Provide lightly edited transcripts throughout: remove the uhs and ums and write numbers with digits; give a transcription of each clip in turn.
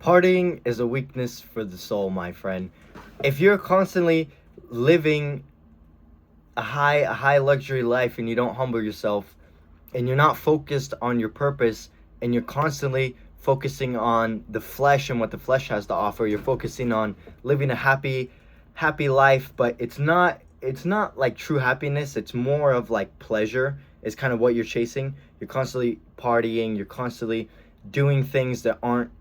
Partying is a weakness for the soul, my friend. If you're constantly living a high luxury life and you don't humble yourself and you're not focused on your purpose and you're constantly focusing on the flesh and what the flesh has to offer, you're focusing on living a happy life, but it's not like true happiness. It's more of like pleasure is kind of what you're chasing. You're constantly partying, you're constantly doing things that aren't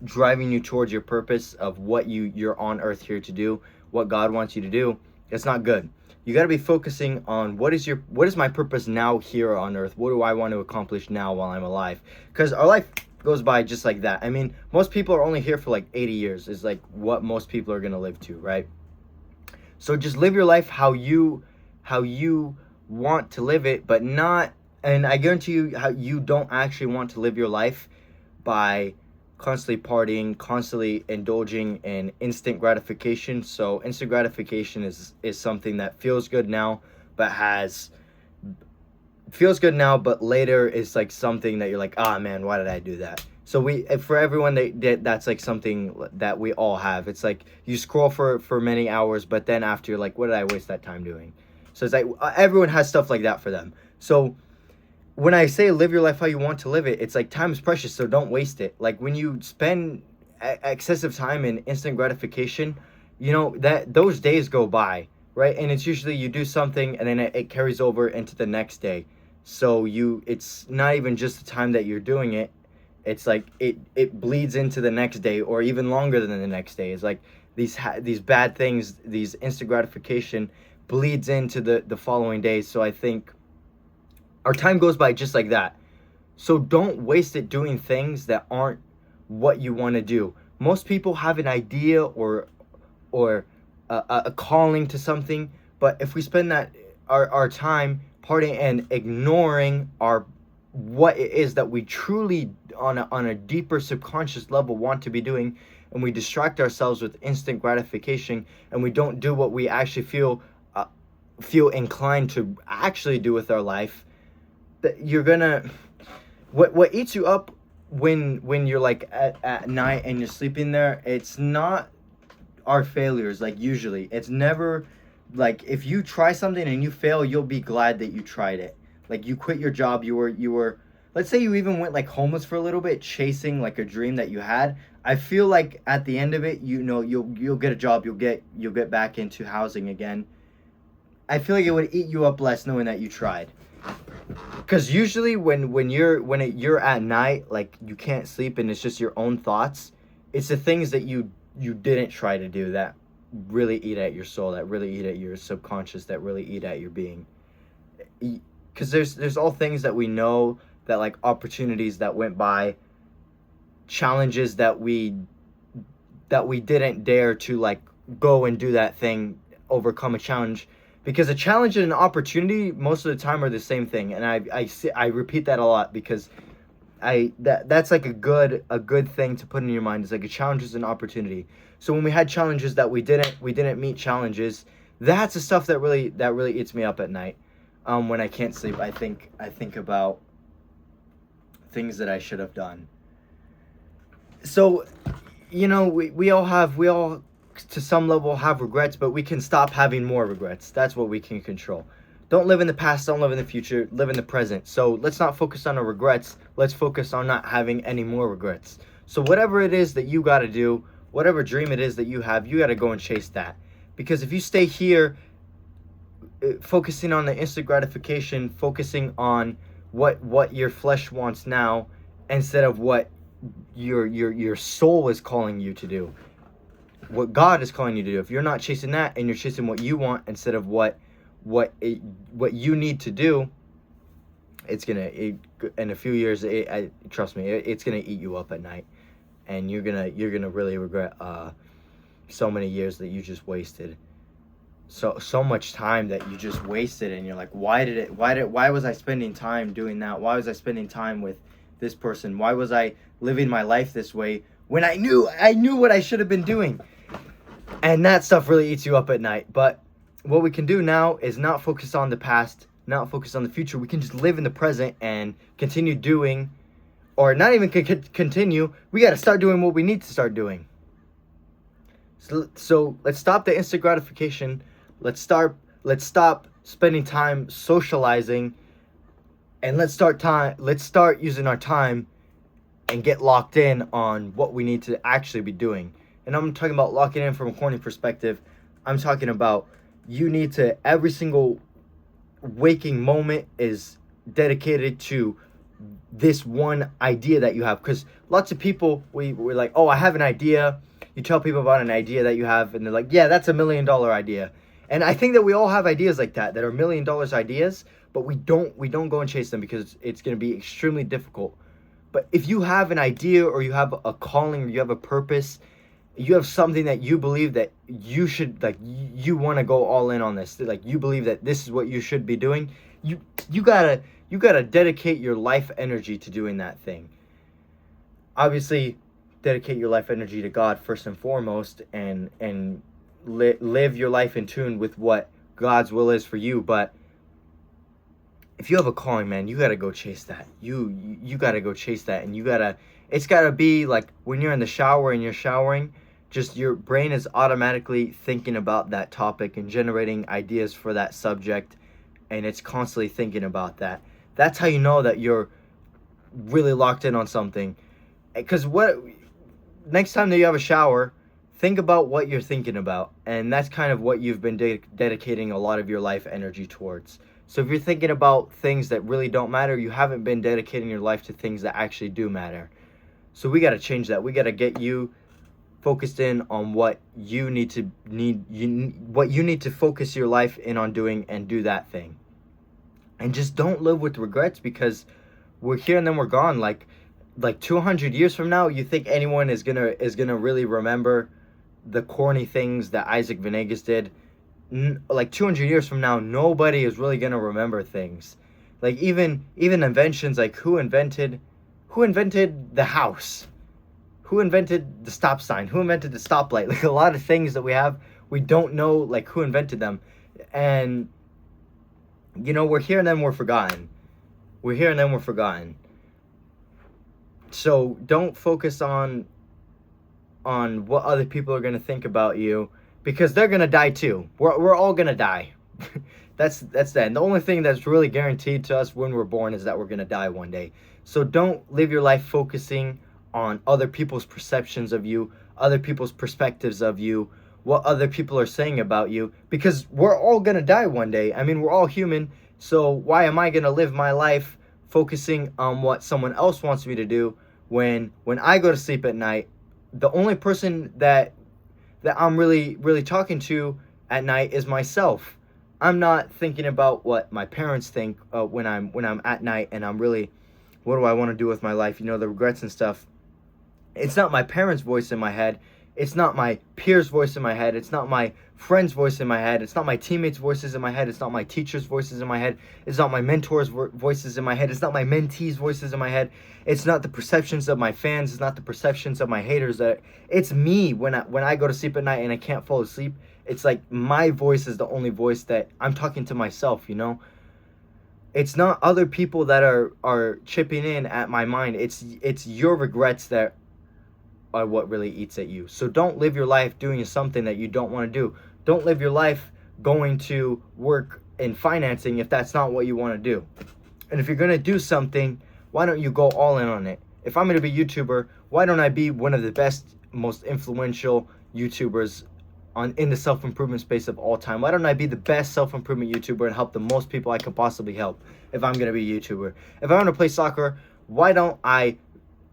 driving you towards your purpose of what you're on earth here to do, what God wants you to do. It's not good. You got to be focusing on what is my purpose now here on earth? What do I want to accomplish now while I'm alive? Because our life goes by just like that. I mean, most people are only here for like 80 years is like what most people are going to live to, right? So just live your life how you want to live it, but not, and I guarantee you how you don't actually want to live your life by constantly partying, constantly indulging in instant gratification. So instant gratification is something that feels good now, but but later is like something that you're like, ah man, why did I do that? So for everyone that's like something that we all have. It's like you scroll for many hours, but then after you're like, what did I waste that time doing? So it's like everyone has stuff like that for them. So when I say live your life how you want to live it, it's like time is precious, so don't waste it. Like when you spend excessive time in instant gratification, that those days go by, right? And it's usually you do something and then it carries over into the next day. So it's not even just the time that you're doing it. It's like it bleeds into the next day or even longer than the next day. It's like these bad things, these instant gratification bleeds into the following days. So I think our time goes by just like that. So don't waste it doing things that aren't what you want to do. Most people have an idea or a calling to something, but if we spend our time partying and ignoring what it is that we truly on a deeper subconscious level want to be doing, and we distract ourselves with instant gratification, and we don't do what we actually feel inclined to actually do with our life, that you're gonna what eats you up when you're like at night and you're sleeping there, it's not our failures. Like usually it's never like if you try something and you fail, you'll be glad that you tried it. Like you quit your job, you were let's say you even went like homeless for a little bit chasing like a dream that you had. I feel like at the end of it, you'll get a job, you'll get back into housing again. I feel like it would eat you up less knowing that you tried. Because usually when you're at night, like you can't sleep and it's just your own thoughts, it's the things that you didn't try to do that really eat at your soul, that really eat at your subconscious, that really eat at your being. Because there's all things that we know, that like opportunities that went by, challenges that we didn't dare to like go and do that thing, overcome a challenge. Because a challenge and an opportunity most of the time are the same thing, and I repeat that a lot because that's like a good thing to put in your mind. It's like a challenge is an opportunity. So when we had challenges that we didn't meet challenges, that's the stuff that really eats me up at night. When I can't sleep, I think about things that I should have done. So, we all to some level have regrets, but we can stop having more regrets. That's what we can control. Don't live in the past, don't live in the future, live in the present. So let's not focus on our regrets, let's focus on not having any more regrets. So whatever it is that you got to do, whatever dream it is that you have, you got to go and chase that. Because if you stay here focusing on the instant gratification, focusing on what your flesh wants now instead of what your soul is calling you to do, what God is calling you to do. If you're not chasing that and you're chasing what you want instead of what you need to do, in a few years, trust me, it's gonna eat you up at night, and you're gonna really regret so many years that you just wasted. So much time that you just wasted, and you're like, why was I spending time doing that? Why was I spending time with this person? Why was I living my life this way when I knew what I should have been doing? And that stuff really eats you up at night. But what we can do now is not focus on the past, not focus on the future. We can just live in the present and continue doing or not even continue, we got to start doing what we need to start doing. So let's stop the instant gratification. Let's stop spending time socializing, and let's start using our time and get locked in on what we need to actually be doing. And I'm talking about locking in from a corny perspective. I'm talking about you need to, every single waking moment is dedicated to this one idea that you have. Because lots of people, we're like, oh, I have an idea. You tell people about an idea that you have, and they're like, yeah, that's $1 million idea. And I think that we all have ideas like that are $1 million ideas, but we don't go and chase them because it's going to be extremely difficult. But if you have an idea, or you have a calling, or you have a purpose, you have something that you believe that you should, like, you want to go all in on this, like you believe that this is what you should be doing, you gotta dedicate your life energy to doing that thing. Obviously, dedicate your life energy to God first and foremost, and live your life in tune with what God's will is for you. But if you have a calling, man, you gotta go chase that. You gotta go chase that, and it's gotta be like when you're in the shower and you're showering, just your brain is automatically thinking about that topic and generating ideas for that subject, and it's constantly thinking about that. That's how you know that you're really locked in on something. Because next time that you have a shower, think about what you're thinking about, and that's kind of what you've been dedicating a lot of your life energy towards. So if you're thinking about things that really don't matter, you haven't been dedicating your life to things that actually do matter. So we got to change that. We got to get you focused in on what you need to focus your life in on doing, and do that thing. And just don't live with regrets, because we're here and then we're gone. Like 200 years from now, you think anyone is gonna really remember the corny things that Isaac Venegas did? Like 200 years from now, nobody is really gonna remember things. Like even inventions, like who invented the house? Who invented the stop sign? Who invented the stoplight? Like a lot of things that we have, we don't know like who invented them. And we're here and then we're forgotten. We're here and then we're forgotten. So don't focus on what other people are gonna think about you, because they're gonna die too. We're all gonna die. that's that. And the only thing that's really guaranteed to us when we're born is that we're gonna die one day. So don't live your life focusing on other people's perceptions of you, other people's perspectives of you, what other people are saying about you, because we're all gonna die one day. I mean, we're all human. So why am I gonna live my life focusing on what someone else wants me to do when I go to sleep at night? The only person that I'm really talking to at night is myself. I'm not thinking about what my parents think when I'm at night, and I'm really, what do I want to do with my life? The regrets and stuff. It's not my parents' voice in my head. It's not my peers' voice in my head. It's not my friends' voice in my head. It's not my teammates' voices in my head. It's not my teachers' voices in my head. It's not my mentors' voices in my head. It's not my mentees' voices in my head. It's not the perceptions of my fans. It's not the perceptions of my haters. It's me when I go to sleep at night and I can't fall asleep. It's like my voice is the only voice that I'm talking to myself, It's not other people that are chipping in at my mind. It's your regrets that are what really eats at you. So don't live your life doing something that you don't want to do. Don't live your life going to work in financing if that's not what you want to do. And if you're going to do something, why don't you go all in on it? If I'm going to be a YouTuber, why don't I be one of the best, most influential YouTubers in the self-improvement space of all time? Why don't I be the best self-improvement YouTuber and help the most people I could possibly help if I'm going to be a YouTuber? If I want to play soccer, why don't I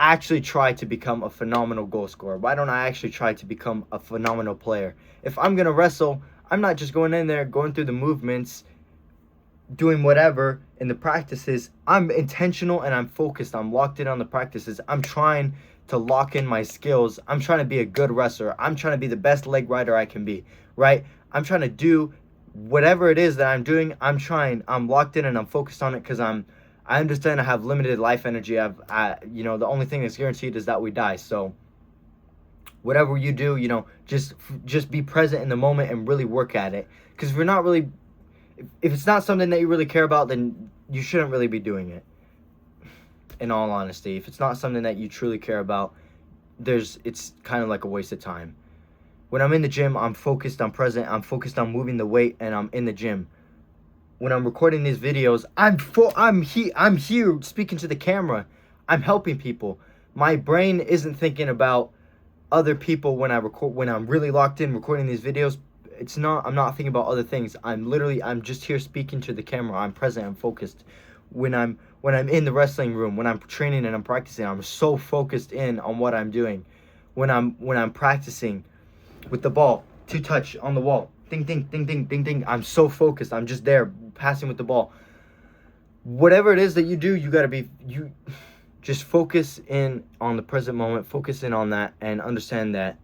actually try to become a phenomenal goal scorer? Why don't I actually try to become a phenomenal player? If I'm going to wrestle, I'm not just going in there, going through the movements, doing whatever in the practices. I'm intentional and I'm focused. I'm locked in on the practices. I'm trying to lock in my skills. I'm trying to be a good wrestler. I'm trying to be the best leg rider I can be, right? I'm trying to do whatever it is that I'm doing. I'm locked in and I'm focused on it, because I understand I have limited life energy. The only thing that's guaranteed is that we die. So whatever you do, just be present in the moment and really work at it. Because if it's not something that you really care about, then you shouldn't really be doing it. in all honesty. If it's not something that you truly care about, it's kind of like a waste of time. When I'm in the gym, I'm focused, I'm present, I'm focused on moving the weight, and I'm in the gym. When I'm recording these videos, I'm here speaking to the camera. I'm helping people. My brain isn't thinking about other people when I record, when I'm really locked in recording these videos. I'm not thinking about other things. I'm just here speaking to the camera. I'm present, I'm focused. When I'm in the wrestling room, when I'm training and I'm practicing, I'm so focused in on what I'm doing. When I'm practicing with the ball, two touch on the wall, ding ding ding ding ding ding, I'm so focused. I'm just there passing with the ball. Whatever it is that you do, you just focus in on the present moment, focus in on that, and understand that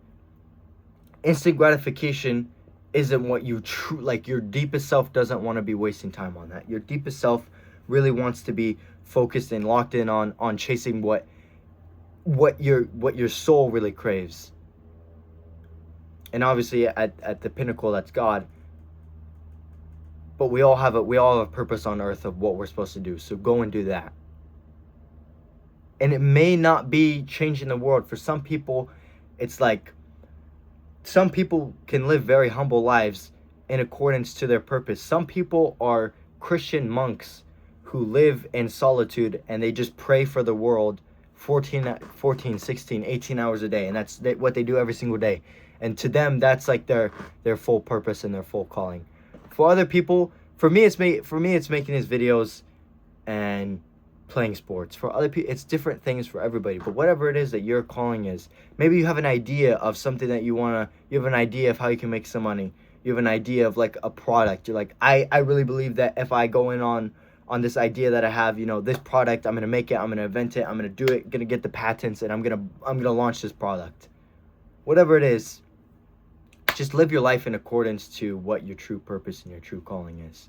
instant gratification isn't what you like. Your deepest self doesn't want to be wasting time on that. Your deepest self really wants to be focused and locked in on chasing what your soul really craves. And obviously at the pinnacle, that's God. But we all have a purpose on earth of what we're supposed to do. So go and do that. And it may not be changing the world. For some people, it's like some people can live very humble lives in accordance to their purpose. Some people are Christian monks who live in solitude and they just pray for the world 14, 16, 18 hours a day. And that's what they do every single day. And to them, that's like their full purpose and their full calling. For other people, for me, it's making these videos and playing sports. For other people, it's different things for everybody. But whatever it is that your calling is, maybe you have an idea of something that you have an idea of how you can make some money. You have an idea of like a product. You're like, I really believe that if I go in on this idea that I have, this product, I'm gonna make it, I'm gonna invent it, I'm gonna do it, gonna get the patents, and I'm gonna launch this product. Whatever it is, just live your life in accordance to what your true purpose and your true calling is.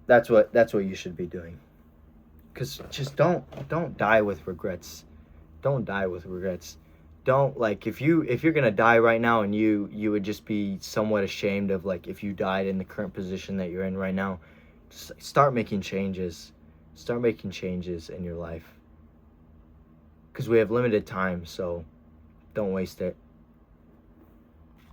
That's what you should be doing. Because just don't die with regrets. Don't die with regrets. Don't, like, if you're gonna die right now and you would just be somewhat ashamed of, like, if you died in the current position that you're in right now, just start making changes. Start making changes in your life. Because we have limited time, so don't waste it.